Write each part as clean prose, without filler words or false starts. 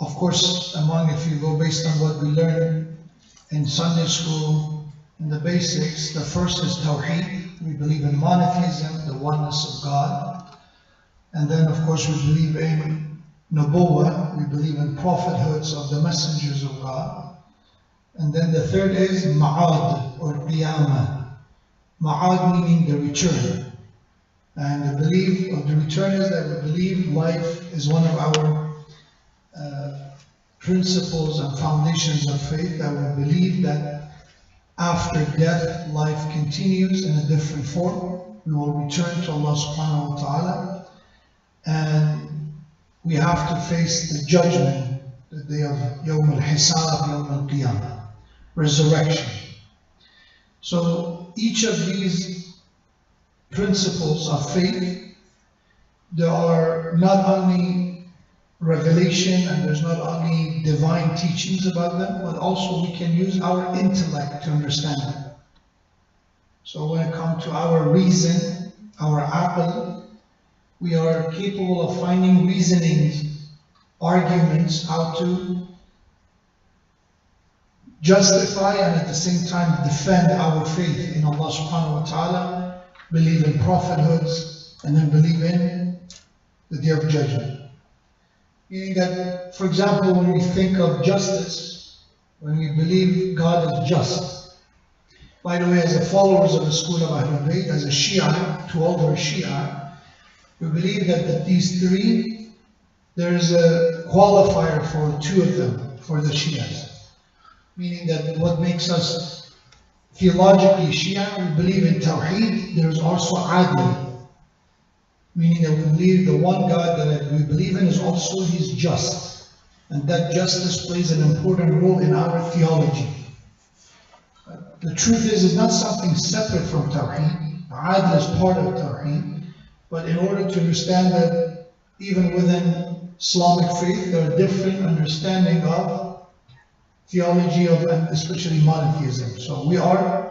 of course, if you go based on what we learn in Sunday school, in the basics, the first is Tawheed. We believe in monotheism, the oneness of God. And then, of course, we believe in Nubuwwah, we believe in prophethoods of the messengers of God. And then the third is Ma'ad, or Qiyamah. Ma'ad meaning the return. And the belief of the return is that we believe life is one of our principles and foundations of faith, that we believe that after death, life continues in a different form. We will return to Allah subhanahu wa ta'ala, and we have to face the judgment, the day of Yawm al-Hisab, Yawm al-Qiyamah, resurrection. So each of these principles of faith, there are not only revelation and there's not only divine teachings about them, but also we can use our intellect to understand them. So when it comes to our reason, our aql, we are capable of finding reasonings, arguments, how to justify and at the same time defend our faith in Allah subhanahu wa ta'ala, believe in prophethoods, and then believe in the Day of Judgment. Meaning that, for example, when we think of justice, when we believe God is just. By the way, as a followers of the school of Ahlul Bayt, as a Shia, to all who are Shia, we believe that these three, there is a qualifier for two of them, for the Shias. Meaning that what makes us theologically Shia, we believe in Tawheed, there is also Adl. Meaning that we believe the one God that we believe in is also He's just. And that justice plays an important role in our theology. The truth is, it's not something separate from Tawheed. Adl is part of Tawheed. But in order to understand that even within Islamic faith, there are different understanding of theology, and especially monotheism. So we are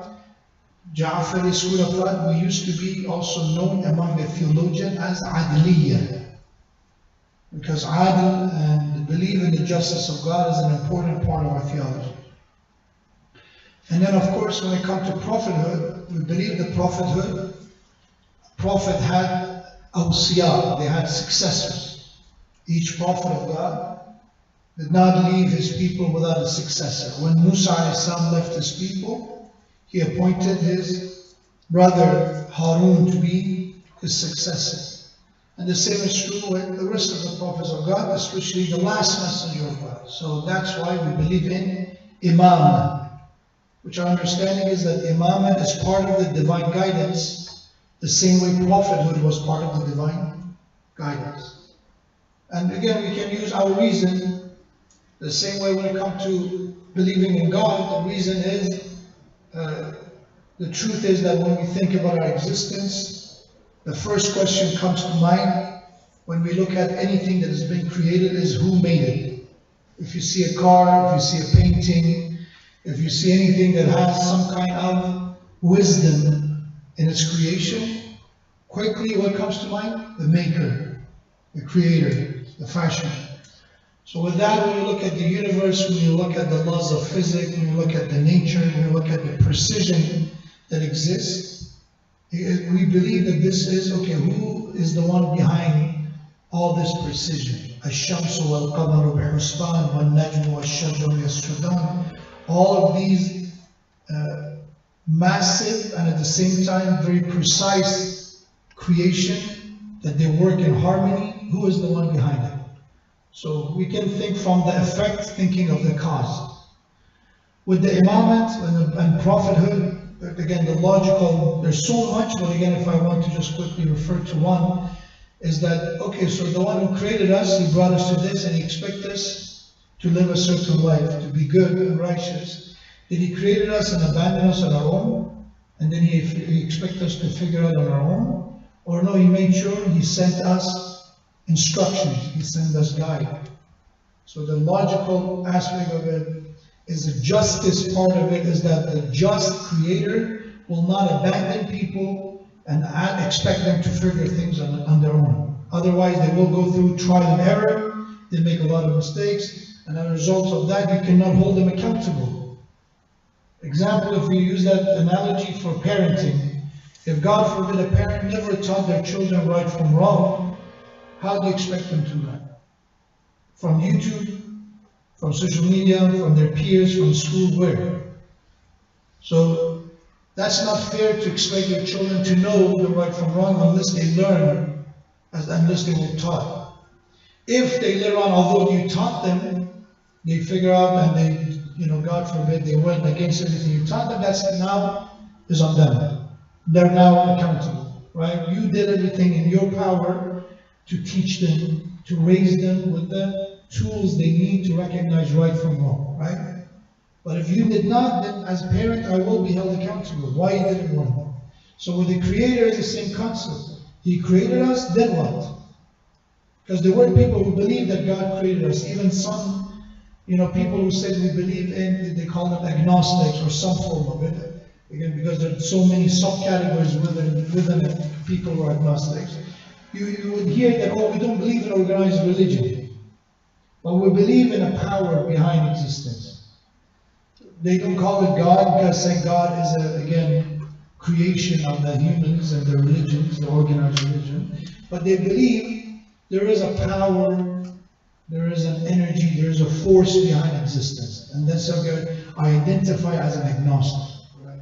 Ja'fari school of thought. We used to be also known among the theologians as Adliya, because Adl and belief in the justice of God is an important part of our theology. And then, of course, when it comes to prophethood, we believe the prophethood. Prophet had awsiya, they had successors. Each prophet of God did not leave his people without a successor. When Musa left his people, he appointed his brother Harun to be his successor. And the same is true with the rest of the prophets of God, especially the last messenger of God. So that's why we believe in Imamah, which our understanding is that Imamah is part of the divine guidance, the same way prophethood was part of the divine guidance. And again, we can use our reason the same way when it comes to believing in God. The reason is, the truth is that when we think about our existence, the first question comes to mind when we look at anything that has been created is who made it. If you see a car, if you see a painting, if you see anything that has some kind of wisdom in its creation, quickly what comes to mind? The maker, the creator, the fashioner. So with that, when you look at the universe, when you look at the laws of physics, when you look at the nature, when you look at the precision that exists, we believe that this is, okay, who is the one behind all this precision? Ash-shamsu wal-qamaru bi-husban wal-najmu wal-shajaru yasjudan. All of these massive and at the same time very precise creation, that they work in harmony. Who is the one behind it? So we can think from the effect, thinking of the cause. With the imamate and prophethood, again, the logical, there's so much, but again, if I want to just quickly refer to one, is that, okay, so the one who created us, He brought us to this, and He expects us to live a certain life, to be good and righteous. Did He create us and abandon us on our own, and then He expects us to figure out on our own? Or no, He made sure He sent us instructions, He sent us guide. So the logical aspect of it is the justice part of it, is that the just creator will not abandon people and expect them to figure things on their own. Otherwise, they will go through trial and error They make a lot of mistakes, and as a result of that, you cannot hold them accountable. Example, if we use that analogy for parenting, if God forbid a parent never taught their children right from wrong, how do you expect them to learn? From YouTube, from social media, from their peers, from school, where? So that's not fair to expect your children to know the right from wrong unless they learn, unless they were taught. If they later on, although you taught them, they figure out and they, God forbid, they went against everything you taught them, that's now is on them. They're now accountable, right? You did everything in your power to teach them, to raise them with the tools they need to recognize right from wrong, right? But if you did not, then as a parent, I will be held accountable. Why you didn't learn? So with the Creator, it's the same concept. He created us, then what? Because there were people who believed that God created us. Even some, people who said we believe in, they call them agnostics or some form of it. Again, because there are so many subcategories within it, people who are agnostics. You would hear that, we don't believe in organized religion. But we believe in a power behind existence. They don't call it God because say God is, again, creation of the humans and their religions, the organized religion. But they believe there is a power, there is an energy, there is a force behind existence. And that's how I identify as an agnostic. Right?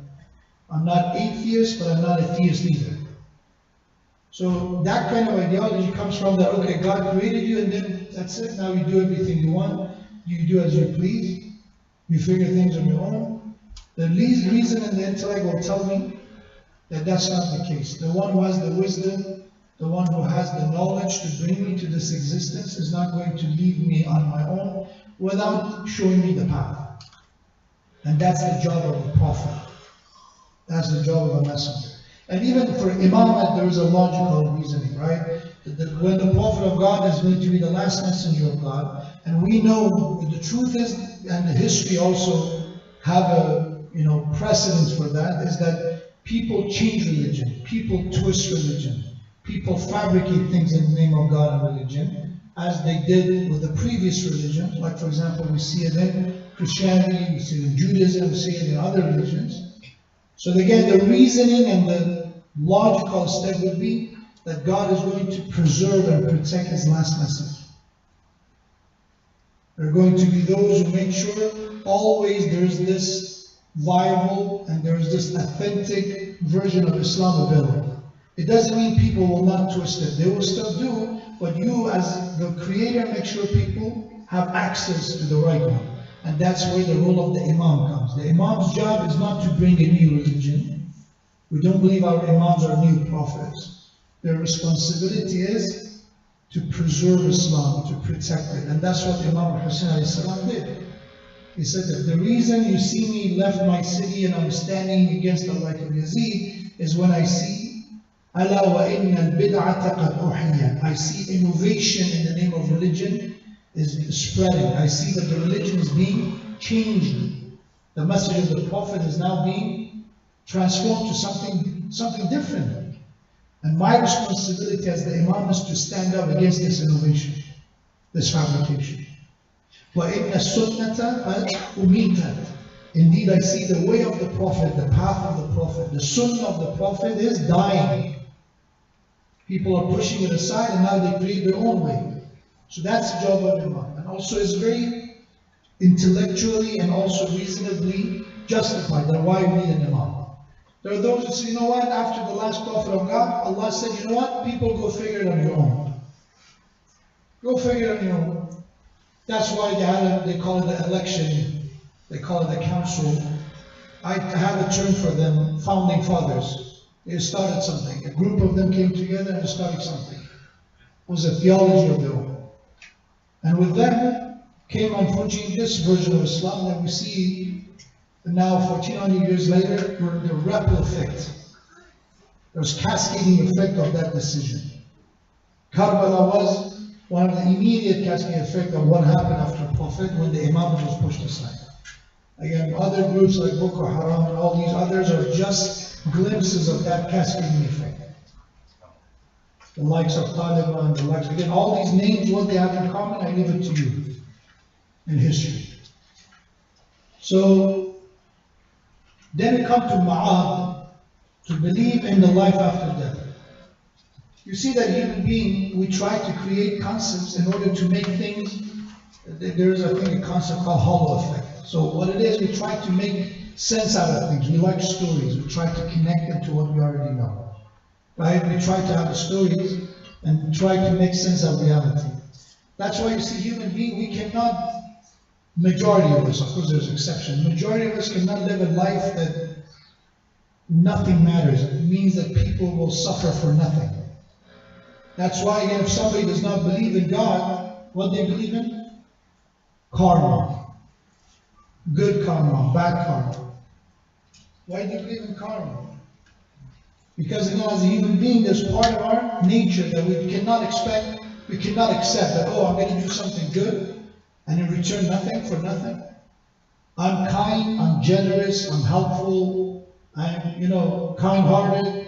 I'm not atheist, but I'm not a theist either. So that kind of ideology comes from that, okay, God created you and then that's it. Now you do everything you want. You do as you please. You figure things on your own. The least reason and the intellect will tell me that that's not the case. The one who has the wisdom, the one who has the knowledge to bring me to this existence is not going to leave me on my own without showing me the path. And that's the job of a prophet. That's the job of a messenger. And even for imamat, there is a logical reasoning, right? When the Prophet of God is going to be the last messenger of God, and we know the truth is, and the history also have a precedence for that, is that people change religion, people twist religion, people fabricate things in the name of God and religion, as they did with the previous religion. Like for example, we see it in Christianity, we see it in Judaism, we see it in other religions. So again, the reasoning and the logical step would be that God is going to preserve and protect His last message. There are going to be those who make sure always there is this viable and there is this authentic version of Islam available. It doesn't mean people will not twist it. They will still do, but you as the Creator make sure people have access to the right one. And that's where the role of the Imam comes. The Imam's job is not to bring a new religion. We don't believe our Imams are new prophets. Their responsibility is to preserve Islam, to protect it. And that's what Imam Hussein did. He said that the reason you see me left my city and I'm standing against the like of Yazid is when I see Ala wa inna al-bid'ata qad uhiya. I see innovation in the name of religion is spreading. I see that the religion is being changed. The message of the Prophet is now being transformed to something different. And my responsibility as the Imam is to stand up against this innovation, this fabrication. وَإِنَّ السُنَّةَ قَدْ أُمِيتَتْ. Indeed, I see the way of the Prophet, the path of the Prophet, the Sunnah of the Prophet is dying. People are pushing it aside and now they create their own way. So that's the job of Imam. And also it's very intellectually and also reasonably justified that why we need an Imam. There are those who say, you know what, after the last Prophet of God, Allah said, you know what, people go figure it on your own. Go figure it on your own. That's why they call it the election, they call it the council. I have a term for them, founding fathers. They started something. A group of them came together and started something. It was a theology of their own. And with them came, unfortunately, this version of Islam that we see now 1400 years later, the ripple effect. There's cascading effect of that decision. Karbala was one of the immediate cascading effect of what happened after the Prophet when the Imam was pushed aside. Again, other groups like Boko Haram and all these others are just glimpses of that cascading effect. the likes of Taliban, the likes, again, all these names, what they have in common, I leave it to you in history. So, then it comes to Ma'ad, to believe in the life after death. You see that human being, we try to create concepts in order to make things, there is, I think, a concept called hollow effect. So what it is, we try to make sense out of things. We like stories. We try to connect them to what we already know. Right? We try to have stories and try to make sense of reality. That's why you see human being, we cannot, majority of us, of course there's exceptions, majority of us cannot live a life that nothing matters. It means that people will suffer for nothing. That's why, again, if somebody does not believe in God, what they believe in? Karma. Good karma, bad karma. Why do you believe in karma? Because, again, as a human being, there's part of our nature that we cannot expect, we cannot accept that, oh, I'm going to do something good, and in return nothing for nothing. I'm kind, I'm generous, I'm helpful, I'm, kind-hearted.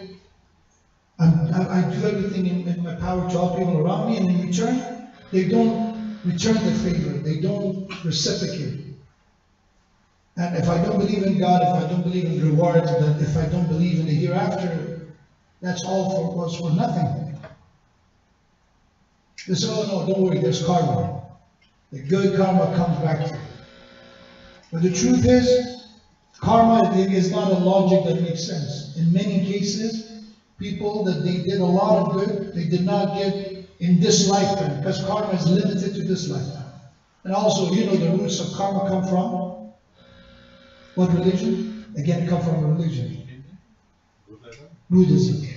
I do everything in my power to help people around me, and in return, they don't return the favor, they don't reciprocate. And if I don't believe in God, if I don't believe in rewards, if I don't believe in the hereafter, that's all for nothing. They say, oh no, don't worry, there's karma. The good karma comes back to you. But the truth is, karma is not a logic that makes sense. In many cases, people that they did a lot of good, they did not get in this lifetime, because karma is limited to this lifetime. And also, the roots of karma come from what religion? Again, come from religion. Buddhism.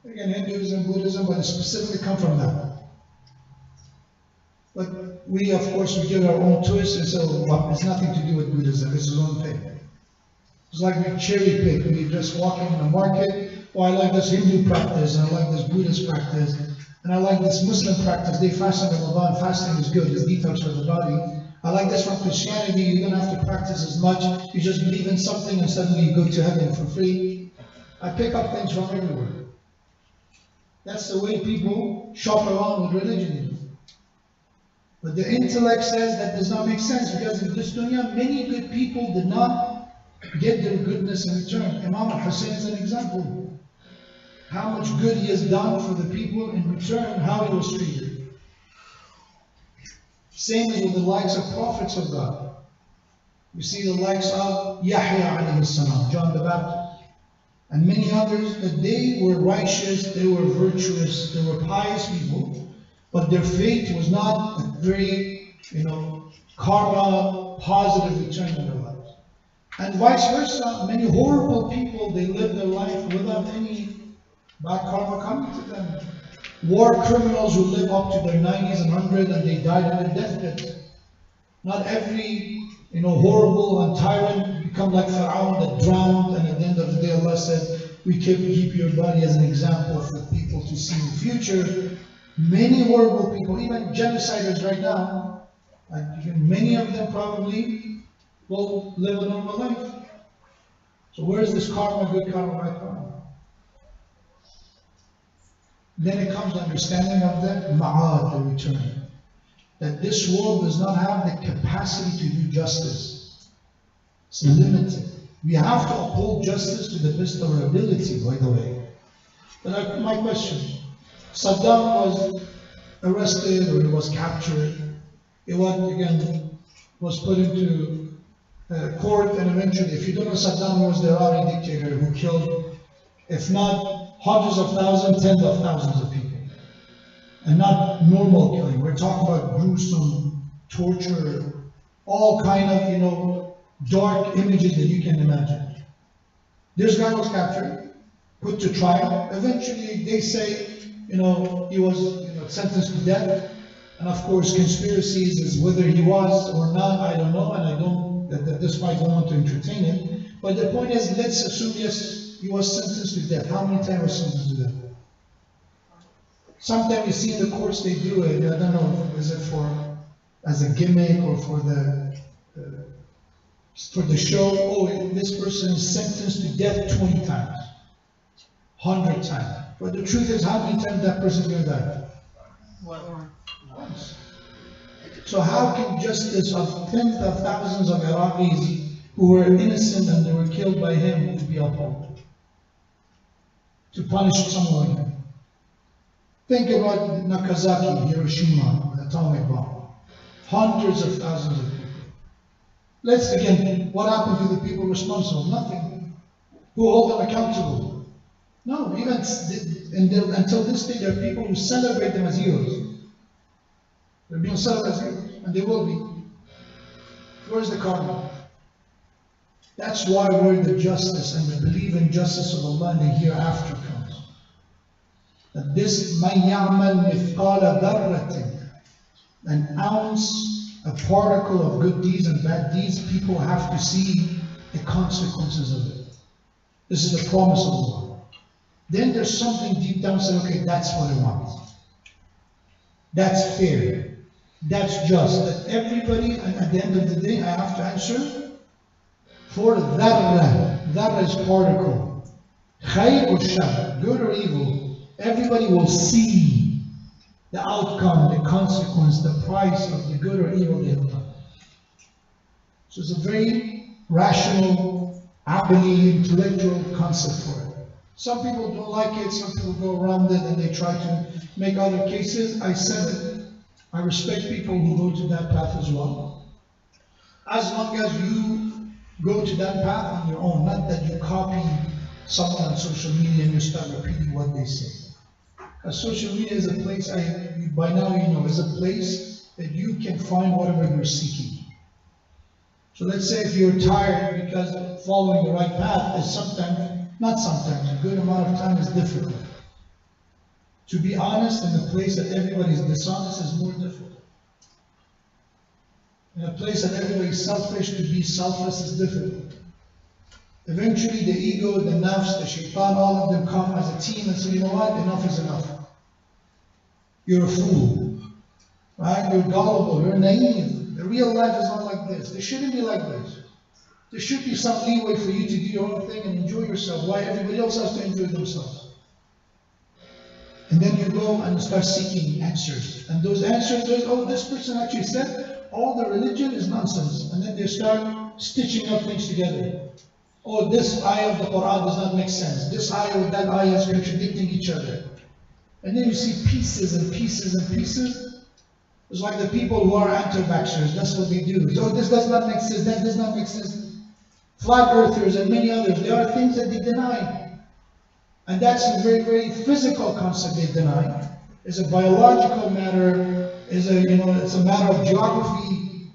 Again, Hinduism, Buddhism, but it specifically come from that. But we, of course, we give our own twist and say, well, it's nothing to do with Buddhism, it's its own thing. It's like we cherry pick, we just walk in the market, oh, I like this Hindu practice, and I like this Buddhist practice, and I like this Muslim practice. They fast in Ramadan, fasting is good, it's detox for the body. I like this from Christianity, you don't have to practice as much, you just believe in something and suddenly you go to heaven for free. I pick up things from everywhere. That's the way people shop around with religion. But the intellect says that does not make sense, because in this dunya, many good people did not get their goodness in return. Imam al-Hussein is an example. How much good he has done for the people in return, how he was treated. Same as with the likes of prophets of God. You see the likes of Yahya alayhi salam, John the Baptist, and many others, that they were righteous, they were virtuous, they were pious people, but their fate was not a very, karma, positive return in their lives. And vice versa, many horrible people, they live their life without any bad karma coming to them. War criminals who live up to their 90s and 100 and they died on their deathbed. Not every horrible and tyrant become like Pharaoh that drowned, and at the end of the day Allah said, we keep your body as an example for people to see in the future. Many horrible people, even genociders right now, many of them probably will live a normal life. So where is this karma, good karma, bad karma? Then it comes to understanding of the ma'ad, the return. That this world does not have the capacity to do justice. It's limited. We have to uphold justice to the best of our ability, by the way. But my question, Saddam was arrested or he was captured. He was put into court, and eventually, if you don't know, Saddam was the Iraqi dictator who killed, if not hundreds of thousands, tens of thousands of people. And not normal killing. We're talking about gruesome torture, all kind of, dark images that you can imagine. This guy was captured, put to trial. Eventually, they say, he was sentenced to death. And of course, conspiracies is whether he was or not, I don't know, and at this point, I don't want to entertain it. But the point is, let's assume, yes, he was sentenced to death. How many times was sentenced to death? Sometimes you see in the courts they do it, I don't know, is it as a gimmick or for the show? Oh, this person is sentenced to death 20 times, 100 times. But the truth is, how many times that person going to die? Once. So how can justice of tens of thousands of Iraqis who were innocent and they were killed by him to be upheld? To punish someone like him? Think about Nagasaki, Hiroshima, the atomic bomb. Hundreds of thousands of people. Let's again, what happened to the people responsible? Nothing. Who hold them accountable? No, even until this day, there are people who celebrate them as heroes. They're being celebrated as heroes, and they will be. Where's the karma? That's why we're the justice and we believe in justice of Allah in the hereafter comes. That this مَنْ يَعْمَلْ مِثْقَالَ ذَرَّةٍ, an ounce, a particle of good deeds and bad deeds, people have to see the consequences of it. This is the promise of Allah. Then there's something deep down saying, okay, that's what I want. That's fair. That's just. That everybody, and at the end of the day, I have to answer for dharra. Dharra is particle. Khayr or shar, good or evil. Everybody will see the outcome, the consequence, the price of the good or evil they have done. So it's a very rational, aqli, intellectual concept for it. Some people don't like it, some people go around it and they try to make other cases. I said it. I respect people who go to that path as well. As long as you go to that path on your own, not that you copy someone on social media and you start repeating what they say. Because social media is a place, by now you know, is a place that you can find whatever you're seeking. So let's say if you're tired because following the right path is sometimes, not sometimes, a good amount of time is difficult. To be honest in a place that everybody is dishonest is more difficult. In a place that everybody is selfish, to be selfless is difficult. Eventually the ego, the nafs, the shaitan, all of them come as a team and say, you know what, enough is enough. You're a fool. Right? You're gullible, you're naive. The real life is not like this. It shouldn't be like this. There should be some leeway for you to do your own thing and enjoy yourself. Why everybody else has to enjoy themselves? And then you go and start seeking answers. And those answers, oh, this person actually said, all the religion is nonsense. And then they start stitching up things together. Oh, this ayah of the Quran does not make sense. This ayah with that ayah is contradicting each other. And then you see pieces and pieces and pieces. It's like the people who are anti-vaxxers, that's what they do. So this does not make sense, that does not make sense. Flat earthers and many others, there are things that they deny. And that's a very, very physical concept they deny. It's a biological matter, it's a matter of geography.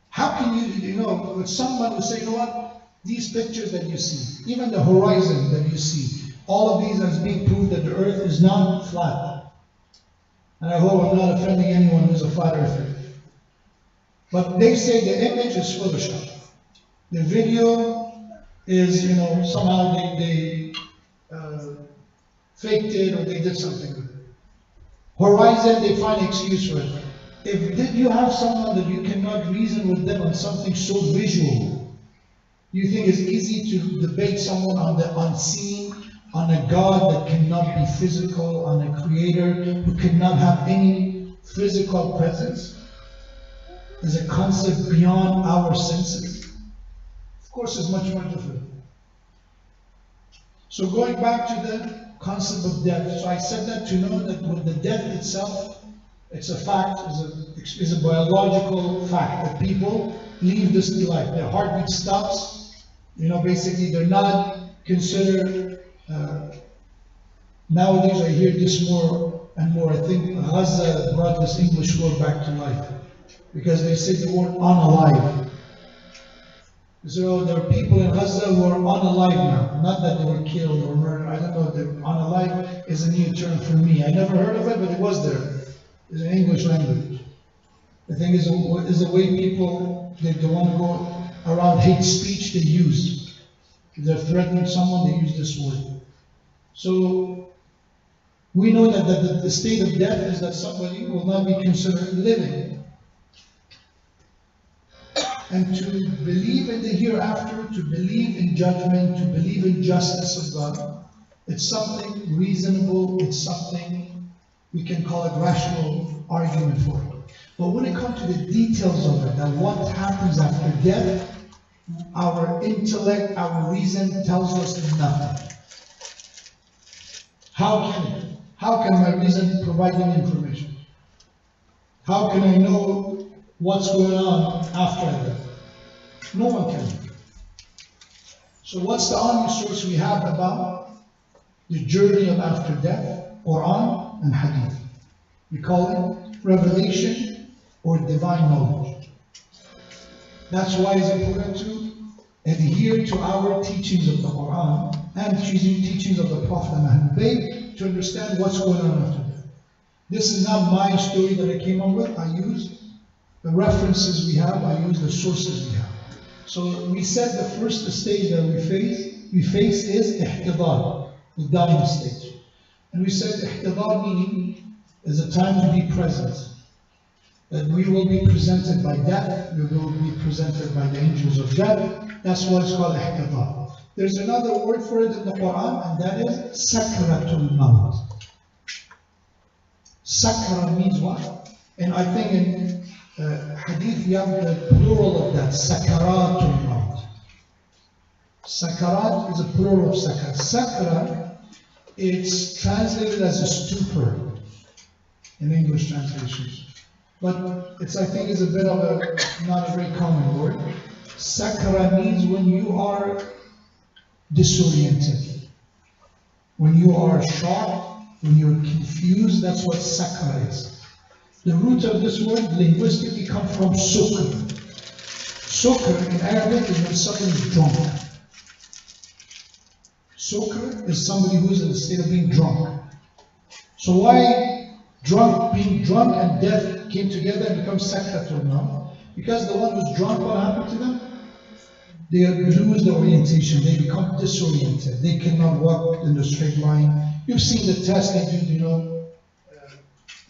How can with someone who say, you know what, these pictures that you see, even the horizon that you see, all of these as being proof that the earth is not flat. And I hope I'm not offending anyone who's a flat earther. But they say the image is Photoshop. The video is, somehow they faked it or they did something with it. Horizon, they find an excuse for it. If you have someone that you cannot reason with them on something so visual, you think it's easy to debate someone on the unseen, on a God that cannot be physical, on a creator who cannot have any physical presence, is a concept beyond our senses? Of course, it's much more difficult. So going back to the concept of death, so I said that to know that with the death itself, it's a fact, is a biological fact that people leave this life. Their heartbeat stops. Basically they're not considered. Nowadays I hear this more and more. I think Gaza brought this English word back to life because they say the word unalive. So there are people in Gaza who are unalive now. Not that they were killed or murdered. I don't know. Unalive is a new term for me. I never heard of it, but it was there. It's an English language. The thing is the way people, they want to go around hate speech they use. If they're threatening someone, they use this word. So we know that the state of death is that somebody will not be considered living. And to believe in the hereafter, to believe in judgment, to believe in justice of God, It's something reasonable, it's something we can call it rational argument for it. But when it comes to the details of it, that what happens after death, our intellect, our reason tells us nothing. How can my reason provide me information? How can I know what's going on after death? No one can. So what's the only source we have about the journey of after death? Quran and Hadith. We call it revelation or divine knowledge. That's why it's important to adhere to our teachings of the Quran and teachings of the Prophet Muhammad to understand what's going on after death. This is not my story that I came up with. I use the references we have, I use the sources we have. So we said the first stage that we face is ihtidar, the dying stage. And we said ihtidar meaning is a time to be present. That we will be presented by death, we will be presented by the angels of death. That's what it's called ihtidar. There's another word for it in the Quran, and that is sakratul maut. Sakra means what? And I think in Hadith you have the plural of that, sakaratul maut. Sakarat is a plural of sakra. Sakra, it's translated as a stupor in English translations. But I think it's a bit of not a very common word. Sakra means when you are disoriented, when you are shocked, when you're confused. That's what sakra is. The root of this word linguistically comes from sukr. Sukr in Arabic is when somebody is drunk. Sukr is somebody who is in the state of being drunk. So why being drunk and death came together and become sakratul maut? Because the one who's drunk, what happened to them? They lose the orientation, they become disoriented, they cannot walk in a straight line. You've seen the test they do,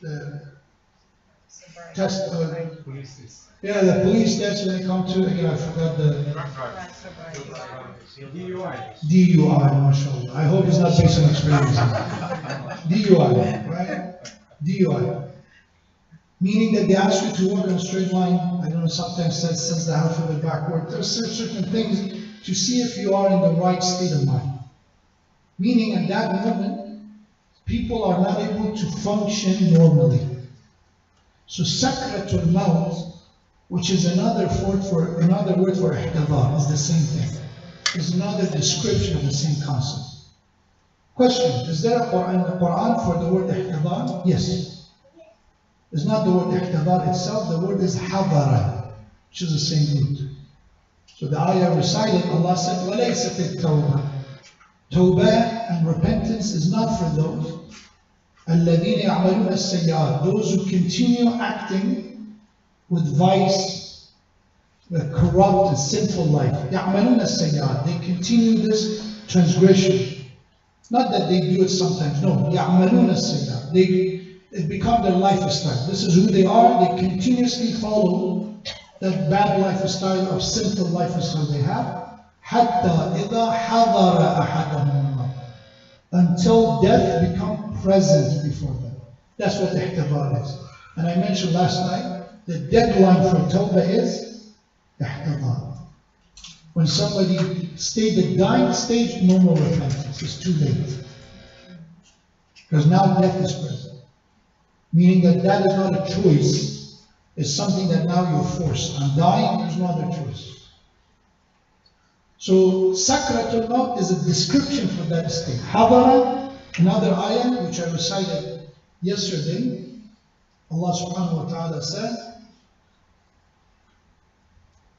the test, the police test when they come to, again, I forgot the DUI, mashallah. I hope it's not based on experience. DUI, right? DUI. Meaning that they ask you to walk in a straight line. I don't know, sometimes says the alphabet backward. There's certain things to see if you are in the right state of mind. Meaning at that moment, people are not able to function normally. So sakratul maut, which is another word for ihtidar, is the same thing. Is another description of the same concept. Question: is there a Quran in the Quran for the word ihtidar? Yes. It's not the word ihtidar itself, the word is hadara, which is the same root. So the ayah recited, Allah said, وَلَيْسَتِ التَّوْبَةِ. Tawbah and repentance is not for those الَّذِينَ يَعْمَلُونَ السَّيِّئَاتِ, those who continue acting with vice, with corrupt and sinful life. يَعْمَلُونَ السَّيِّئَاتِ, they continue this transgression. Not that they do it sometimes, no. يَعْمَلُونَ السَّيِّئَاتِ, it becomes their lifestyle. This is who they are. They continuously follow that bad lifestyle or sinful lifestyle they have. حَتَّى إِذَا حَضَرَ أَحَدَهُمُ الْمَوْتُ, until death becomes present before them. That's what ihtidar is. And I mentioned last night, the deadline for tawbah is ihtidar. When somebody stayed the dying stage, no more repentance. It's too late. Because now death is present. Meaning that is not a choice, it's something that now you're forced. I'm dying, there's no other choice. So, sakratul maut is a description for that state. Hadara, another ayah which I recited yesterday, Allah subhanahu wa ta'ala said,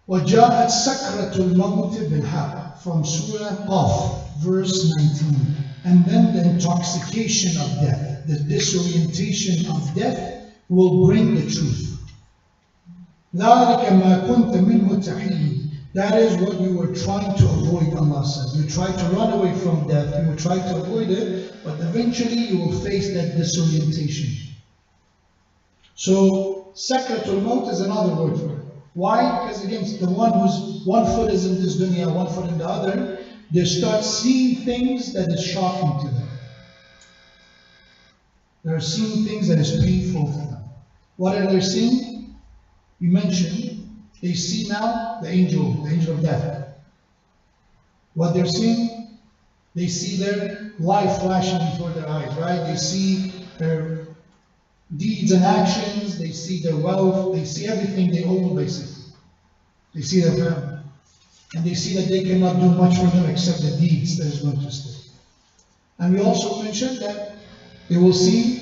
وَجَاءَتْ سَكْرَةُ الْمَوْتِ بِالْحَقِّ, from Surah Qaf, verse 19. And then the intoxication of death, the disorientation of death will bring the truth. ذَلِكَ مَا كُنْتَ مِنْهُ تَحِيدٌ, that is what you were trying to avoid, Allah says. You tried to run away from death, you will try to avoid it, but eventually you will face that disorientation. So, sakratul maut is another word for it. Why? Because again, the one whose one foot is in this dunya, one foot in the other, they start seeing things that is shocking to them. They're seeing things that is painful to them. What are they seeing? We mentioned, they see now the angel of death. What they're seeing, they see their life flashing before their eyes, right? They see their deeds and actions, they see their wealth, they see everything they own basically. They see their family. And they see that they cannot do much for them except the deeds that is going to stay. And we also mentioned that they will see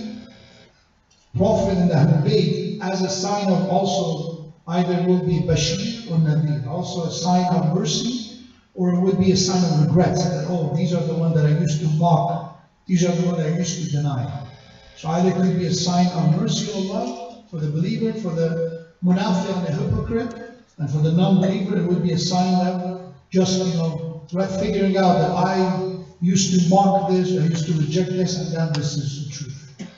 Prophet in the Ahlul Bayt as a sign of also either it will be Bashir or Nadir, also a sign of mercy, or it would be a sign of regrets that, oh, these are the ones that I used to mock, these are the ones that I used to deny. So either it could be a sign of mercy of Allah for the believer, for the munafiq and the hypocrite, and for the non-believer it would be a sign that just, figuring out that I used to mock this, I used to reject this, and then this is the truth.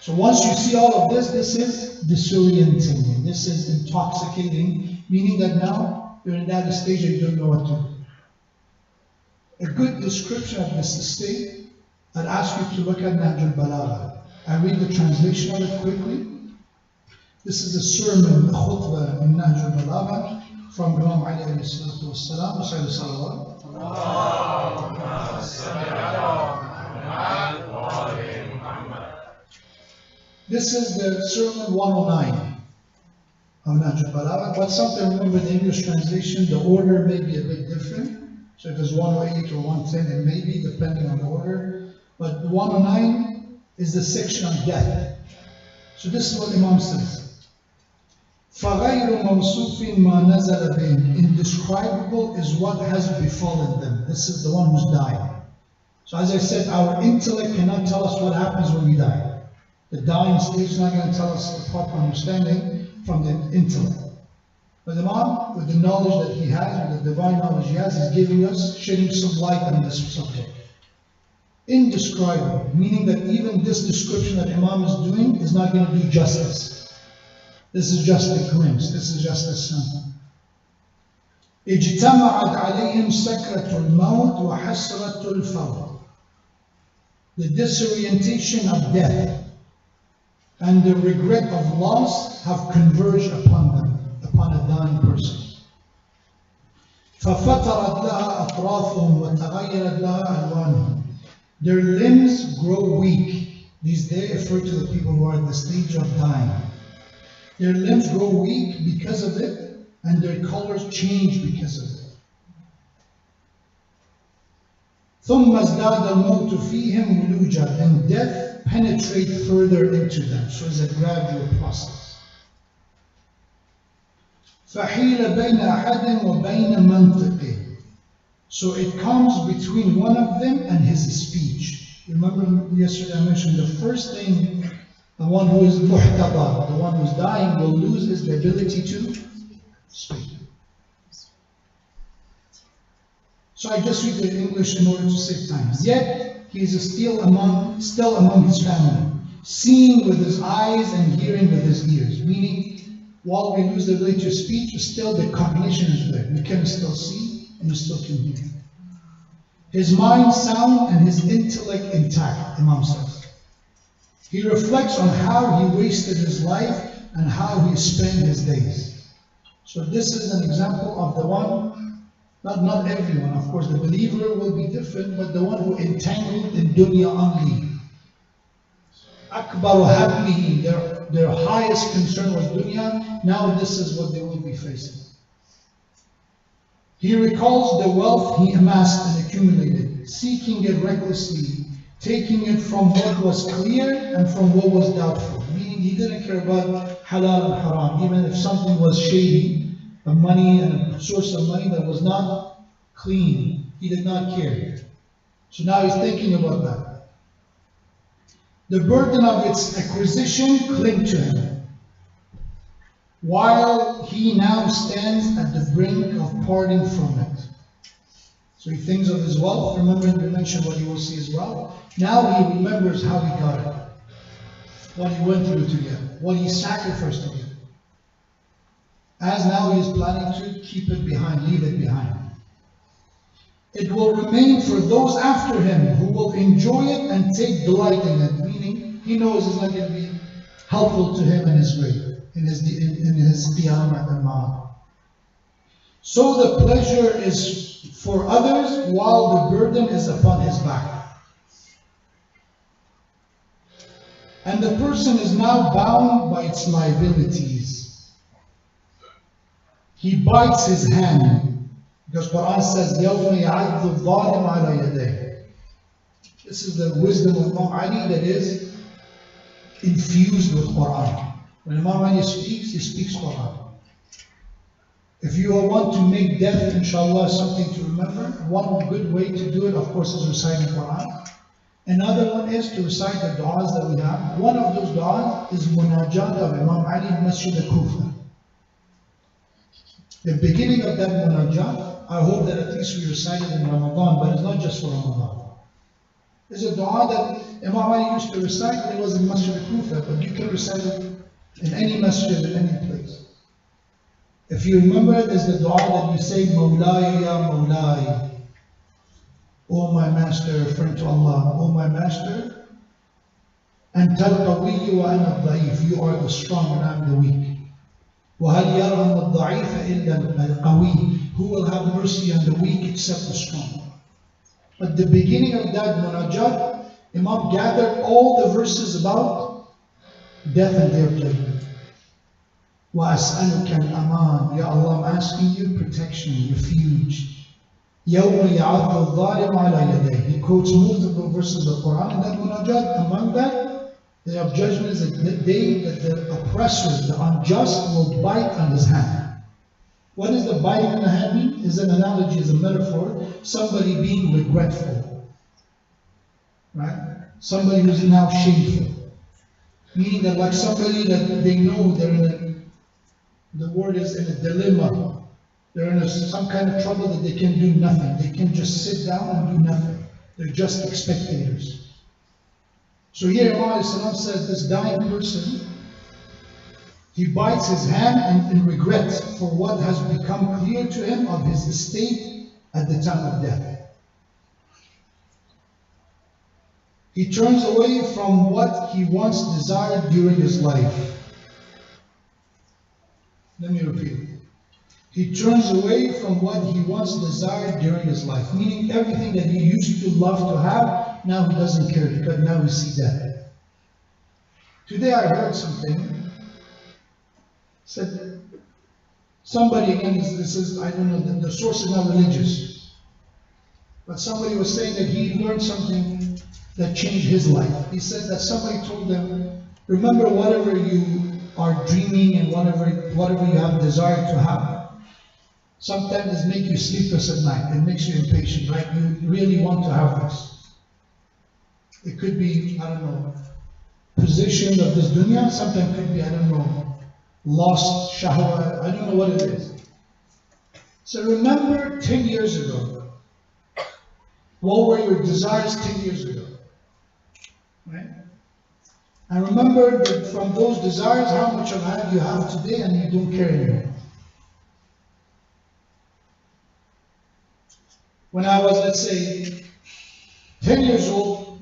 So once you see all of this, this is disorienting, this is intoxicating, meaning that now you're in that stage that you don't know what to do. A good description of this state, I'd ask you to look at Nahj al-Balagha. I read the translation of it quickly. This is a sermon, a khutbah in Nahj al-Balagha from Imam Ali alayhi salatu wassalam. This is the sermon 109 of Nahj al-Balagha, but something remember the English translation, the order may be a bit different. So if it's 108 or 110, it may be, depending on the order. But 109 is the section on death. So this is what Imam says. فَغَيْرُ مَوْصُوفٍ مَا نَزَلَ بِهِمْ. Indescribable is what has befallen them. This is the one who's dying. So as I said, our intellect cannot tell us what happens when we die. The dying stage is not going to tell us the proper understanding from the intellect. But Imam, with the knowledge that he has, with the divine knowledge he has, is giving us, shedding some light on this subject. Indescribable, meaning that even this description that Imam is doing is not going to do justice. This is just a glimpse, this is just a sample. اجتمعت عليهم سكرة الموت وحسرة الفوت. The disorientation of death and the regret of loss have converged upon them, upon a dying person. ففترت لها أطرافهم وتغيرت لها ألوانهم. Their limbs grow weak. These they refer to the people who are at the stage of dying. Their limbs grow weak because of it, and their colors change because of it. ثم ازداد الموت فيهم ولوجا. And death penetrates further into them. So it's a gradual process. فحيل بين أحد وبين منطقه. So it comes between one of them and his speech. Remember yesterday I mentioned the first thing, the one who is muhtadar, the one who is dying, will lose his ability to speak. So I just read the English in order to save time. Yet he is still among his family, seeing with his eyes and hearing with his ears. Meaning, while we lose the ability to speak, still the cognition is there. We can still see and we still can hear. His mind sound and his intellect intact, Imam says. He reflects on how he wasted his life and how he spent his days. So this is an example of the one, not everyone, of course, the believer will be different, but the one who entangled in dunya only. Akbaru hammihi, their highest concern was dunya. Now this is what they will be facing. He recalls the wealth he amassed and accumulated, seeking it recklessly, taking it from what was clear and from what was doubtful. Meaning he didn't care about halal and haram, even if something was shady, a money and a source of money that was not clean. He did not care. So now he's thinking about that. The burden of its acquisition clung to him, while he now stands at the brink of parting from it. So he thinks of his wealth. Remember, we mentioned what he will see as well. Now he remembers how he got it, what he went through to get it, what he sacrificed to get it. As now he is planning to keep it behind, leave it behind. It will remain for those after him who will enjoy it and take delight in it. Meaning, he knows it's not going to be helpful to him in his grave, in his qiyamah and ma'ad. So the pleasure is for others while the burden is upon his back. And the person is now bound by its liabilities. He bites his hand. Because Quran says, يَوْمَ يَعَدُّ الظَّالِمُ عَلَى يَدَيْهِ. This is the wisdom of Imam Ali that is infused with Quran. When Imam Ali speaks, he speaks Quran. If you want to make death, inshallah, something to remember, one good way to do it, of course, is reciting Quran. Another one is to recite the du'as that we have. One of those du'as is Munajat of Imam Ali in Masjid al-Kufa. The beginning of that Munajat, I hope that at least we recite it in Ramadan, but it's not just for Ramadan. There's a du'a that Imam Ali used to recite when he was in Masjid al-Kufa, but you can recite it in any masjid, in any place. If you remember it, there's the du'a that you say, Mawlaya ya Mawlaya. O my master, referring to Allah, O my master, Anta al-Qawiyyu wa ana al-Da'if. You are the strong and I'm the weak. وَهَلْ يَرْحَمُ الضَّعِيفَ إِلَّا الْقَوِيُّ. Who will have mercy on the weak except the strong? At the beginning of that munajat, Imam gathered all the verses about death and their judgment. وَأَسْأَلُكَ الْأَمَانِ. Ya Allah, I'm asking you protection, refuge. يَوْمَ يَعَدُّ الظَّالِمُ عَلَى يَدَيْهِ. He quotes multiple verses of Quran in that munajat. Among that, the day of judgment is the day that the oppressor, the unjust, will bite on his hand. What does the biting on the hand mean? Is an analogy, is a metaphor. Somebody being regretful. Right? Somebody who's now shameful. Meaning that like somebody that they know they're in the word is in a dilemma. They're in some kind of trouble that they can do nothing. They can just sit down and do nothing. They're just spectators. So here Imam says this dying person, he bites his hand in regret for what has become clear to him of his estate at the time of death. He turns away from what he once desired during his life. Let me repeat it. He turns away from what he once desired during his life. Meaning everything that he used to love to have, now he doesn't care because now we see death. Today I heard something. Said somebody, again, this is, I don't know, the source is not religious. But somebody was saying that he learned something that changed his life. He said that somebody told them, remember whatever you are dreaming and whatever you have desire to have. Sometimes it makes you sleepless at night. It makes you impatient, right? You really want to have this. It could be, I don't know, position of this dunya. Sometimes it could be, I don't know, lost shahwa. I don't know what it is. So remember 10 years ago. What were your desires 10 years ago? Right? And remember that from those desires, how much of that you have today and you don't care anymore. When I was, let's say, 10 years old,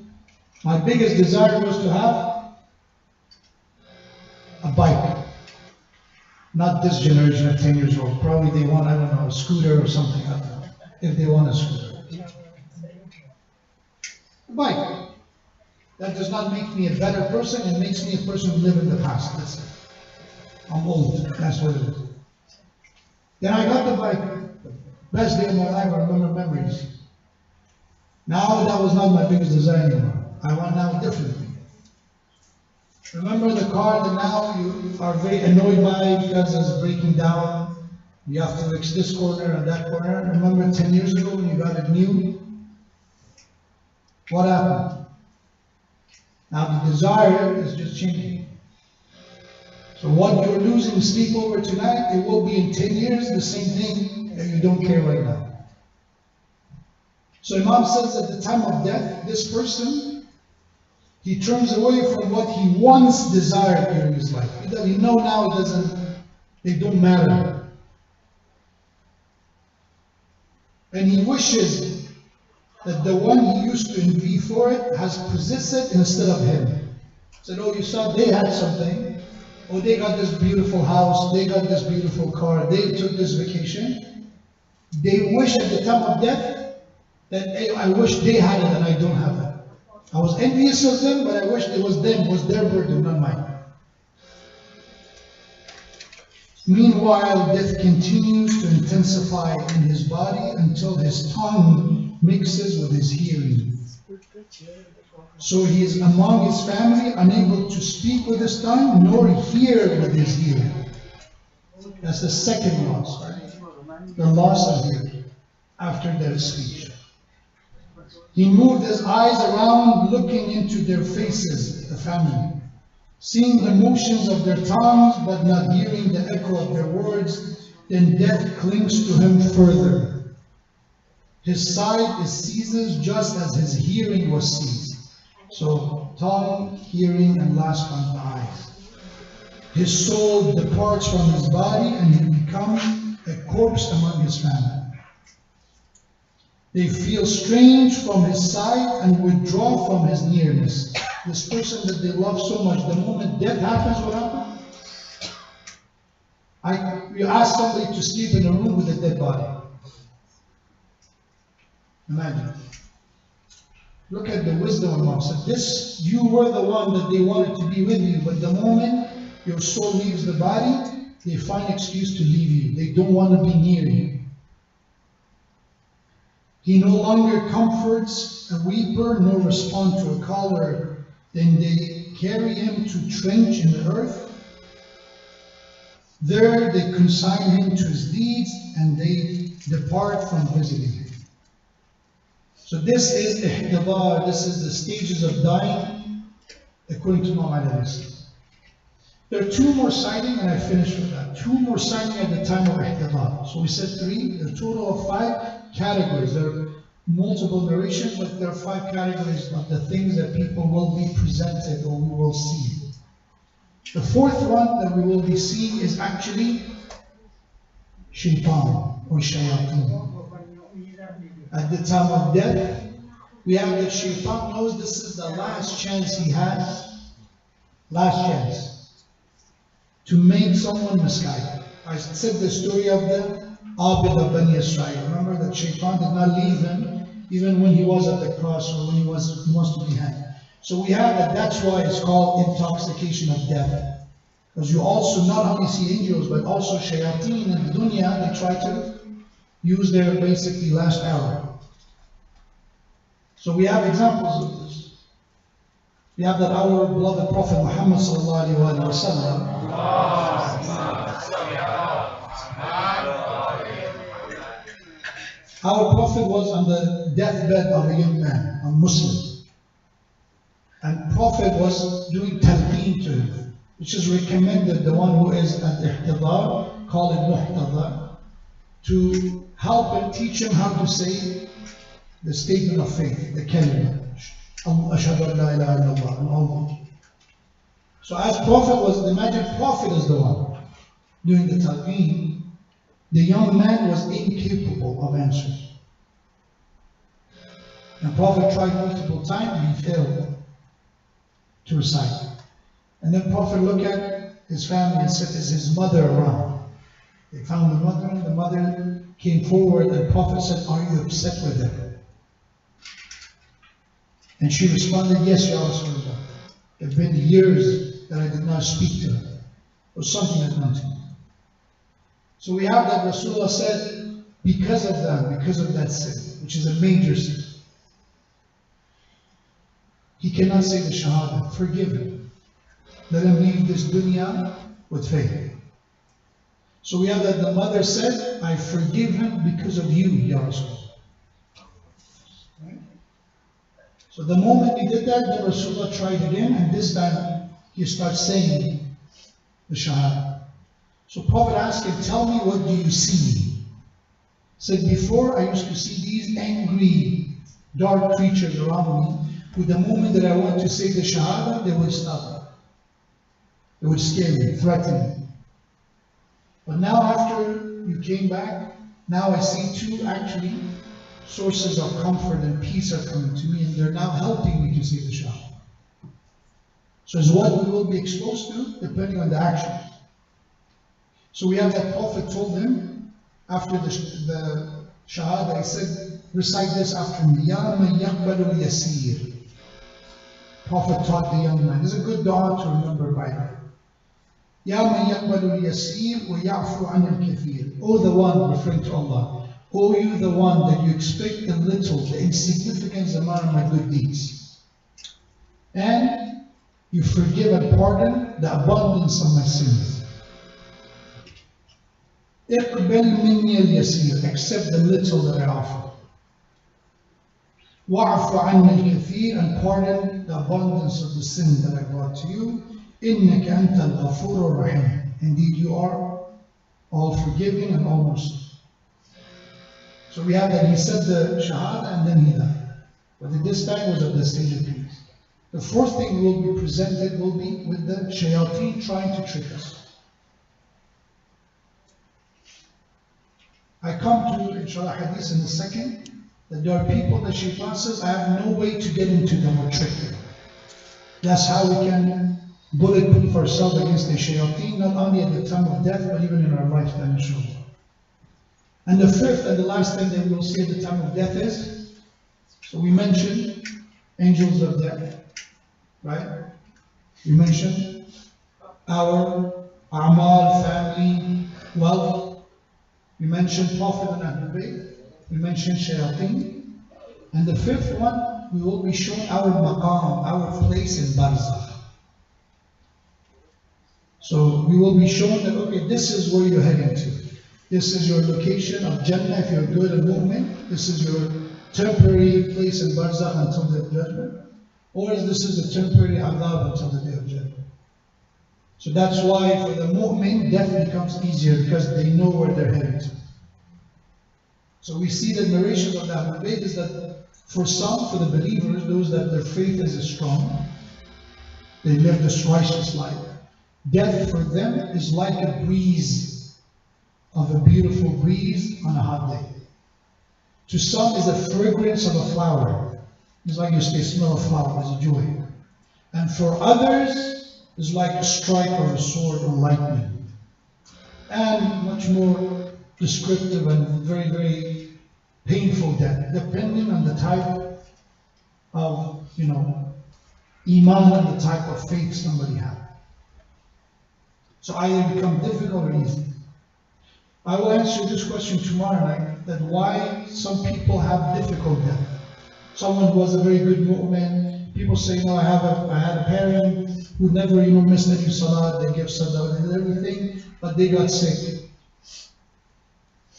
my biggest desire was to have a bike. Not this generation of 10 years old. Probably they want, I don't know, a scooter or something like that. If they want a scooter. A bike. That does not make me a better person. It makes me a person who live in the past. That's it. I'm old. That's what it is. Then I got the bike. Best day of my life, I remember memories. Now that was not my biggest desire anymore. I want now differently. Remember the car that now you are very annoyed by because it's breaking down. You have to fix this corner and that corner. Remember 10 years ago when you got it new? What happened? Now the desire is just changing. So what you're losing sleep over tonight, it will be in 10 years the same thing. And you don't care right now. So Imam says at the time of death, this person, he turns away from what he once desired during his life. You know now they don't matter. And he wishes that the one he used to envy for it has possessed instead of him. Said, oh, you saw they had something. Oh, they got this beautiful house, they got this beautiful car, they took this vacation. They wish at the time of death that, hey, I wish they had it and I don't have it. I was envious of them, but I wish it was them, it was their burden, not mine. Meanwhile, death continues to intensify in his body until his tongue mixes with his hearing. So he is among his family, unable to speak with his tongue, nor hear with his hearing. That's the second loss, right? The loss of hearing after their speech. He moved his eyes around, looking into their faces, the family, seeing the motions of their tongues, but not hearing the echo of their words. Then death clings to him further. His sight ceases just as his hearing was seized. So, tongue, hearing, and last one, the eyes. His soul departs from his body and he becomes a corpse among his family. They feel strange from his sight and withdraw from his nearness. This person that they love so much, the moment death happens, what happens? You ask somebody to sleep in a room with a dead body. Imagine. Look at the wisdom of God. So this, you were the one that they wanted to be with you, but the moment your soul leaves the body, they find excuse to leave you. They don't want to be near you. He no longer comforts a weeper, nor responds to a caller. Then they carry him to trench in the earth. There they consign him to his deeds, and they depart from visiting him. So this is ihtibar, this is the stages of dying, according to Modarres. There are two more sightings, and I finished with that. Two more sightings at the time of ihtibar. So we said three, a total of 5 categories. There are multiple narrations, but there are 5 categories of the things that people will be presented or we will see. The 4th one that we will be seeing is actually shaitan or shayateen. At the time of death, we have that shaitan knows this is the last chance he has, last chance, to make someone misguided. I said the story of the Abid of Bani Israel. Remember that shaitan did not leave him even when he was at the cross or when he wants to be hanged. So we have that, that's why it's called intoxication of death. Because you also not only see angels, but also shayateen in the dunya, they try to use their basically last hour. So we have examples of this. We have that our beloved Prophet Muhammad sallallahu alaihi wasallam, our Prophet was on the deathbed of a young man, a Muslim. And Prophet was doing talqeen to him, which is recommended, the one who is at ihtibar, call it muhtadar, to help him, teach him how to say the statement of faith, the kalima. Ashhadu an la ilaha illallah, and all that. So as Prophet was, imagine Prophet is the one doing the talqeen, the young man was incapable of answering. And Prophet tried multiple times and he failed to recite. And then Prophet looked at his family and said, is his mother around? They found the mother, and the mother came forward, and Prophet said, are you upset with her? And she responded, yes, Ya Rasulullah. It had been years that I did not speak to her, or something had done to me. So we have that Rasulullah said, because of that sin, which is a major sin, he cannot say the Shahada. Forgive him. Let him leave this dunya with faith. So we have that the mother said, I forgive him because of you, Ya Rasulullah. Right? So the moment he did that, the Rasulullah tried again, and this time he starts saying the Shahada. So Prophet asked him, tell me, what do you see? He said, before I used to see these angry, dark creatures around me, who the moment that I want to say the Shahada, they would stop me. They would scare me, threaten me. But now after you came back, now I see 2 actually sources of comfort and peace are coming to me, and they're now helping me to see the Shahada. So it's what we will be exposed to depending on the action. So we have that Prophet told him after the Shahada, he said, recite this after me. Ya man yaqbalu yasir. Prophet taught the young man. It's a good dua to remember by heart. Ya man yaqbalu yasir wa ya'fu an al-kathir. O the one, referring to Allah. O you the one that you expect the little, the insignificant amount of my good deeds. And you forgive and pardon the abundance of my sins. اقبل مني اليسير, accept the little that I offer. وَعْفُ عَنِّي الْكَثِيرِ, and pardon the abundance of the sin that I brought to you. إِنَّكَ أَنْتَ الْغَفُورُ الرَّحِيمُ. Indeed you are all forgiving and all merciful. So we have that he said the Shahada and then he died. But this time was at the stage of peace. The fourth thing will be presented will be with the shayateen trying to trick us. I come to, inshallah, hadith in a second, that there are people that shaitan says, I have no way to get into them or trick them. That's how we can bulletproof ourselves against the shayateen, not only at the time of death, but even in our lifetime, inshallah. And the fifth and the last thing that we will see at the time of death is, so we mentioned angels of death, right? We mentioned our a'mal, family, wealth. We mentioned Prophet and Ahlul Bayt. We mentioned shayateen. And the fifth one, we will be shown our maqam, our place in barzakh. So we will be shown that, okay, this is where you're heading to. This is your location of Jannah if you're good and mu'min. This is your temporary place in barzakh until the judgment. Or this is the temporary adhab until the day of judgment. So that's why for the mu'min, death becomes easier because they know where they're heading to. So we see the narration of the Ahlul Bayt is that for some, for the believers, those that their faith is strong, they live this righteous life. Death for them is like a breeze, of a beautiful breeze on a hot day. To some is the fragrance of a flower. It's like you smell a flower, it's a joy. And for others, it's like a strike of a sword or lightning. And much more descriptive and very, very painful death, depending on the type of, iman and the type of faith somebody has. So either become difficult or easy. I will answer this question tomorrow night, that why some people have difficult death. Someone who was a very good mu'min, people say, I had a parent who never missed any salah, they gave salah, they did everything, but they got sick.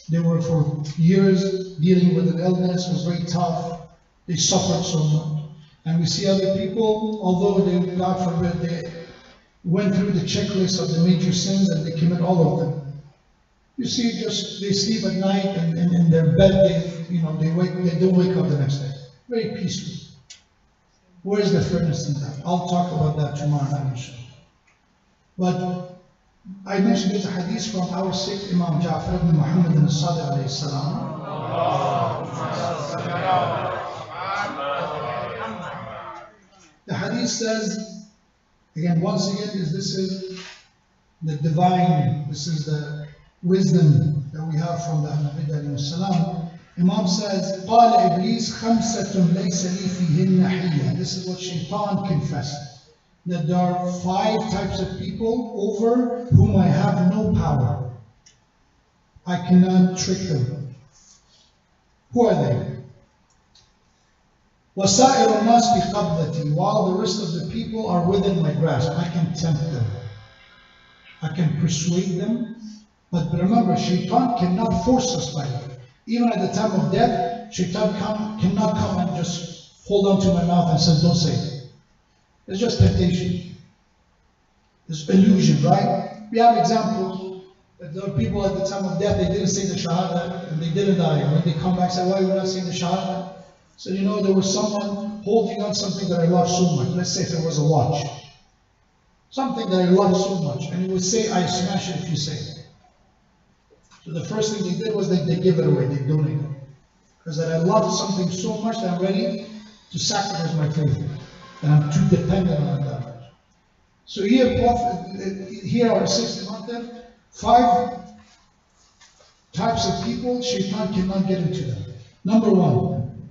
They were for years dealing with an illness, it was very tough, they suffered so much. And we see other people, although they, God forbid, they went through the checklist of the major sins and they commit all of them. You see, they sleep at night and in their bed, they don't wake up the next day. Very peaceful. Where is the fairness in that? I'll talk about that tomorrow night, inshallah. But I mentioned there's a hadith from our Sikh Imam Ja'far ibn Muhammad al-Sadiq alayhi salam. The hadith says, once again, this is the divine, this is the wisdom that we have from the Nabi alayhi salam. Imam says, قال إبليس خمسة ليس لي فيهن حيلة. This is what Shaitan confessed, that there are 5 types of people over whom I have no power. I cannot trick them. Who are they? وَسَائِرُ النَّاسِ بِقَبْضَتِي. While the rest of the people are within my grasp, I can tempt them. I can persuade them. But remember, Shaitan cannot force us by that. Even at the time of death, Shaitan cannot come and just hold on to my mouth and say, don't say it. It's just temptation. It's illusion, right? We have examples that there are people at the time of death, they didn't say the Shahada and they didn't die. When they come back and say, why are you not saying the Shahada? So there was someone holding on something that I love so much. Let's say if it was a watch. Something that I love so much. And he would say, I smash it if you say it. So the first thing they did was they gave it away, they donated it. is that I love something so much that I'm ready to sacrifice my faith. And I'm too dependent on that much. So here are 6 5 types of people Shaitan cannot get into them. Number 1,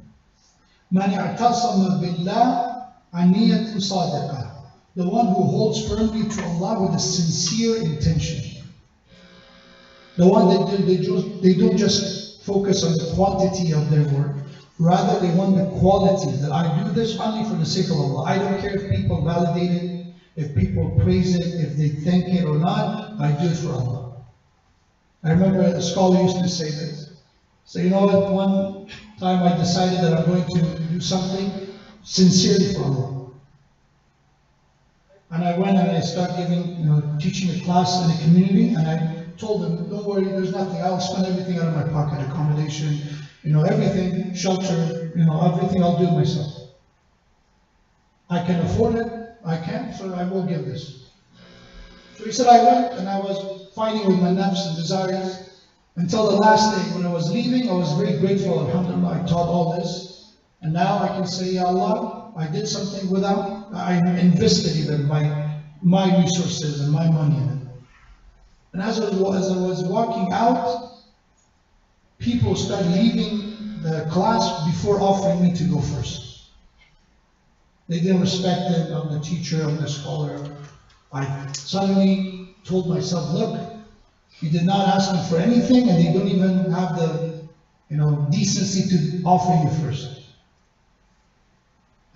مَنْ اعْتَصَمَ بِاللَّهِ عَنِيَّةٌ صَادِقَةٌ. The one who holds firmly to Allah with a sincere intention. The one that they don't just focus on the quantity of their work. Rather, they want the quality, that I do this only for the sake of Allah. I don't care if people validate it, if people praise it, if they thank it or not, I do it for Allah. I remember a scholar used to say this. So you know what, one time I decided that I'm going to do something sincerely for Allah. And I went and I started teaching a class in a community, and I told them, don't worry, there's nothing, I'll spend everything out of my pocket, accommodation, everything, shelter, everything I'll do myself. I can afford it, I can, so I will give this. So he said I went, and I was fighting with my nafs and desires until the last day. When I was leaving, I was very grateful, alhamdulillah, I taught all this. And now I can say, Ya Allah, I did something I invested even my resources and my money in it. And as I was walking out, people started leaving the class before offering me to go first. They didn't respect it. I'm the teacher, I'm the scholar. I suddenly told myself, look, you did not ask me for anything, and they don't even have the decency to offer you first.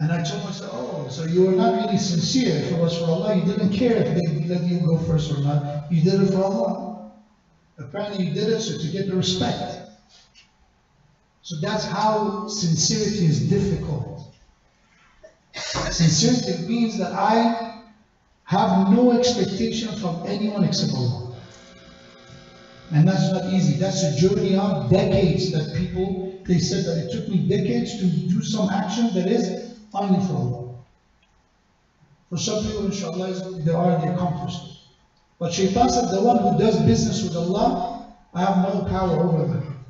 And I told myself, oh, so you were not really sincere. If it was for Allah, you didn't care if they let you go first or not. You did it for Allah. Apparently you did it so to get the respect. So that's how sincerity is difficult. Sincerity means that I have no expectation from anyone except Allah. And that's not easy. That's a journey of decades that they said that it took me decades to do some action that is only for Allah. For some people, inshallah, they already accomplished it. But Shaitan said, the one who does business with Allah, I have no power over them.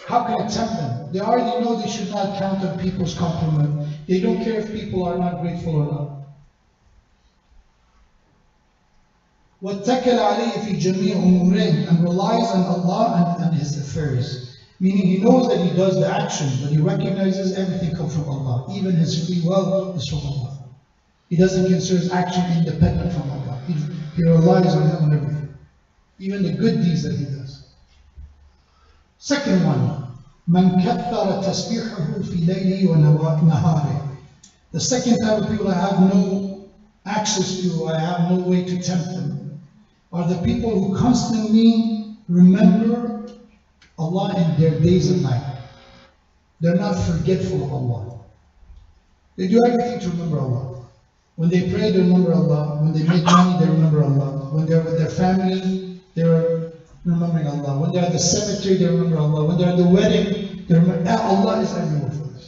How can I tempt them? They already know they should not count on people's compliment. They don't care if people are not grateful or not. وَاتَّكَلَ عَلَيْهِ فِي جَمِيعِ أُمُورِهِ, and relies on Allah and His affairs. Meaning he knows that he does the action, but he recognizes everything comes from Allah. Even his free will is from Allah. He doesn't consider his action independent from Allah. He relies on Him on everything. Even the good deeds that he does. Second one, مَنْ كَثَّرَ تَسْبِيحَهُ فِي لَيْلِهِ وَنَهَارِهِ. The second type of people I have no access to, I have no way to tempt them, are the people who constantly remember Allah in their days and night. They're not forgetful of Allah. They do everything to remember Allah. When they pray, they remember Allah. When they make money, they remember Allah. When they're with their family, they're remembering Allah. When they're at the cemetery, they remember Allah. When they're at the wedding, they remember Allah is everywhere for them.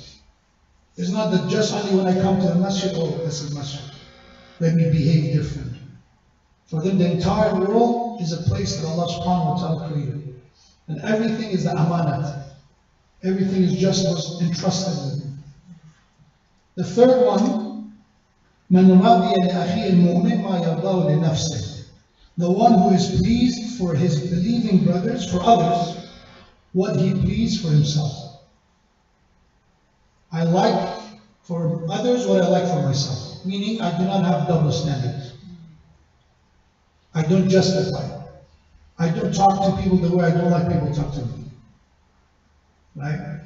It's not that just only when I come to the masjid, oh, this is masjid, let me behave different. For them, the entire world is a place that Allah subhanahu wa ta'ala created. And everything is the amanat. Everything is just what's entrusted with you. The third one, مَنْ رَضِيَ لِأَخِيهِ الْمُؤْمِنِ مَا يَرْضَهُ لِنَفْسِهِ. The one who is pleased for his believing brothers, for others, what he pleased for himself. I like for others what I like for myself. Meaning, I do not have double standards. I don't justify. I don't talk to people the way I don't like people talk to me. Right?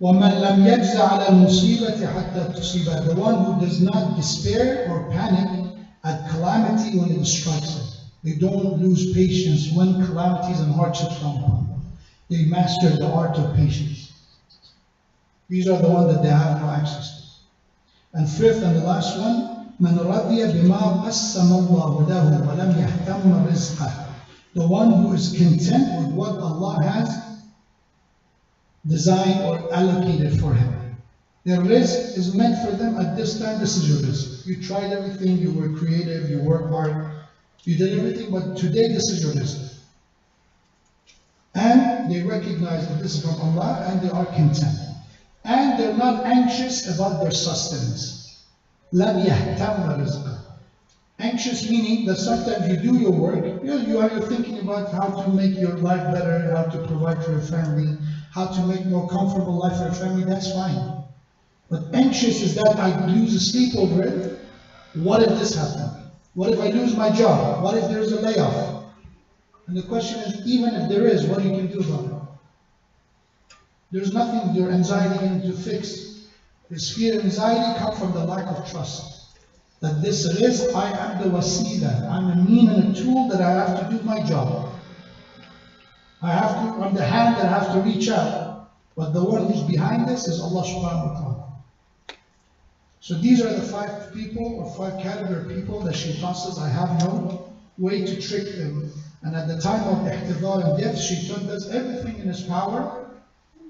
وَمَنْ لَمْ يَجْزَ عَلَى الْمُصِيبَةِ حَتَّى تُصِيبَهُ. The one who does not despair or panic at calamity when it strikes them. They don't lose patience when calamities and hardships come upon them. They master the art of patience. These are the ones that they have no access to. And fifth and the last one, مَنْ رَضِيَ بِمَا قَسَّمَ اللَّهُ لَهُ وَلَمْ يَهْتَمَّ رِزْقَهُ. The one who is content with what Allah has designed or allocated for him. Their rizq is meant for them at this time. This is your rizq. You tried everything, you were creative, you worked hard, you did everything, but today this is your rizq. And they recognize that this is from Allah and they are content. And they're not anxious about their sustenance. لَمْ يَهْتَمَّ رِزْقًا. Anxious meaning that sometimes you do your work, you're thinking about how to make your life better, how to provide for your family, how to make more comfortable life for your family, that's fine. But anxious is that I lose sleep over it. What if this happens? What if I lose my job? What if there's a layoff? And the question is, even if there is, what you can do about it? There's nothing your anxiety can to fix. This fear and anxiety come from the lack of trust. That this risk, I am the wasila. I'm a mean and a tool that I have to do my job. I'm the hand that I have to reach out. But the one who's behind this is Allah subhanahu wa ta'ala. So these are the 5 people or 5 category of people that Shaitan says, I have no way to trick them. And at the time of ihtidar and death, Shaitan does everything in his power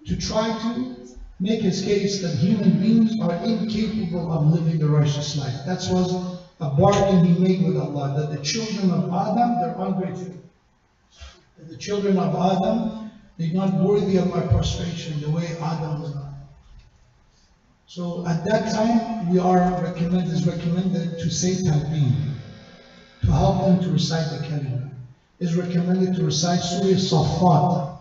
to try to make his case that human beings are incapable of living a righteous life. That was a bargain he made with Allah, that the children of Adam, they're ungrateful. That the children of Adam, they're not worthy of my prostration the way Adam was not. So at that time, it's recommended to say talqeen, to help them to recite the kalima. It's recommended to recite Surah Safat.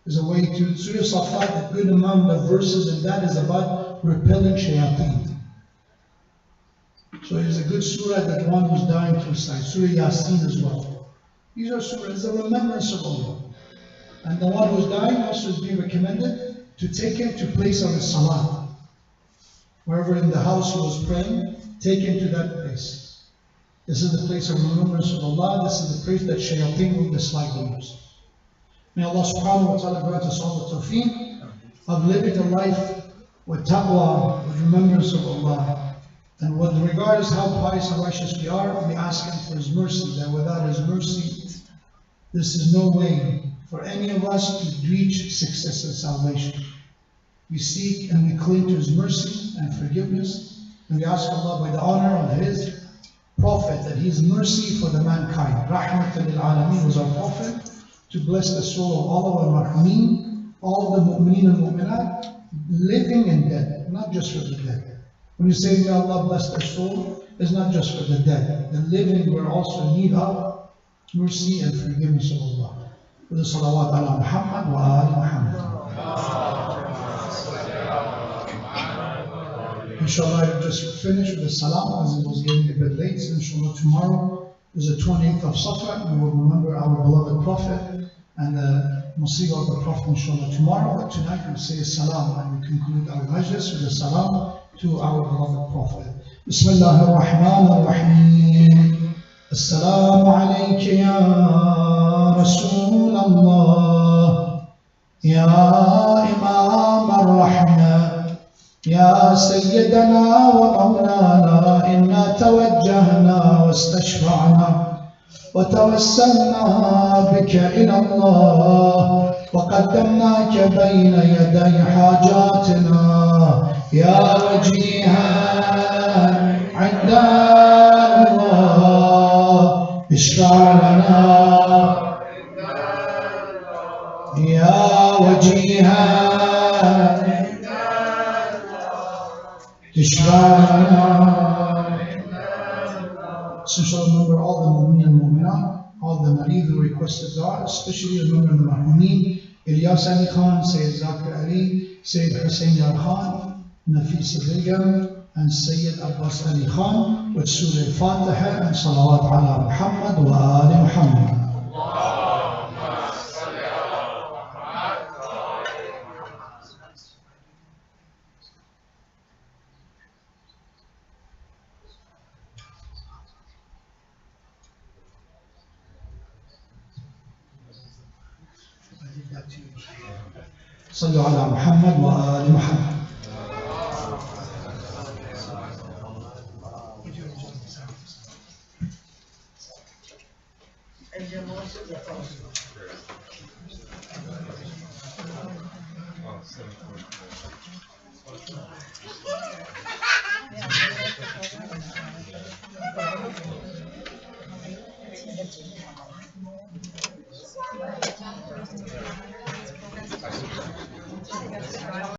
Is a way to Surah Safat, a good amount of verses, and that is about repelling shayateen. So it is a good surah that one who's dying to recite. Surah Yasin as well. These are surahs, a remembrance of Allah. And the one who's dying also is being recommended to take him to place of his salah. Wherever in the house he was praying, take him to that place. This is the place of remembrance of Allah. This is the place that shayateen will dislike the most. May Allah subhanahu wa ta'ala grant us all the tawfiq of living a life with taqwa, with remembrance of Allah. And with regardless how pious and righteous we are, we ask Him for His mercy, that without His mercy, this is no way for any of us to reach success and salvation. We seek and we cling to His mercy and forgiveness, and we ask Allah by the honor of His Prophet that His mercy for the mankind. Rahmatan lil Alameen was our Prophet, to bless the soul of all our marhameen, all the mu'mineen and mu'minat, living and dead, not just for the dead. When you say, may Allah bless their soul, it's not just for the dead. The living we're also in need of mercy and forgiveness of Allah. With the salawat ala Muhammad wa ali Muhammad. Inshallah, I just finished with the salam as it was getting a bit late. So inshallah, tomorrow is the 28th of Safar. We will remember our beloved Prophet and the Musibah of the Prophet inshallah tomorrow. But tonight we'll say salam and we conclude our majlis with a salam to our beloved Prophet. Bismillah ar-Rahman ar-Rahim. Assalamu alayka ya Rasul Allah, ya Imam ar-Rahman, ya Sayyidana wa Mawlana, inna tawajjahna wa istashfa'na وتوسلنا بك إلى الله وقدمناك بين يدي حاجاتنا يا وجيها عند الله اشفع لنا يا وجيها اشفع لنا. So shall remember all the mu'min and mu'minat, all the marid who requested dua, especially remember the marhumin, Ilyas Ali Khan, Sayyid Zakir Ali, Sayyid Hussein Yar Khan, Nafisa Begum, and Sayyid Abbas Ali Khan, with Surah Fatiha and Salawat ala Muhammad wa ali Muhammad. صلوا على محمد وآل محمد.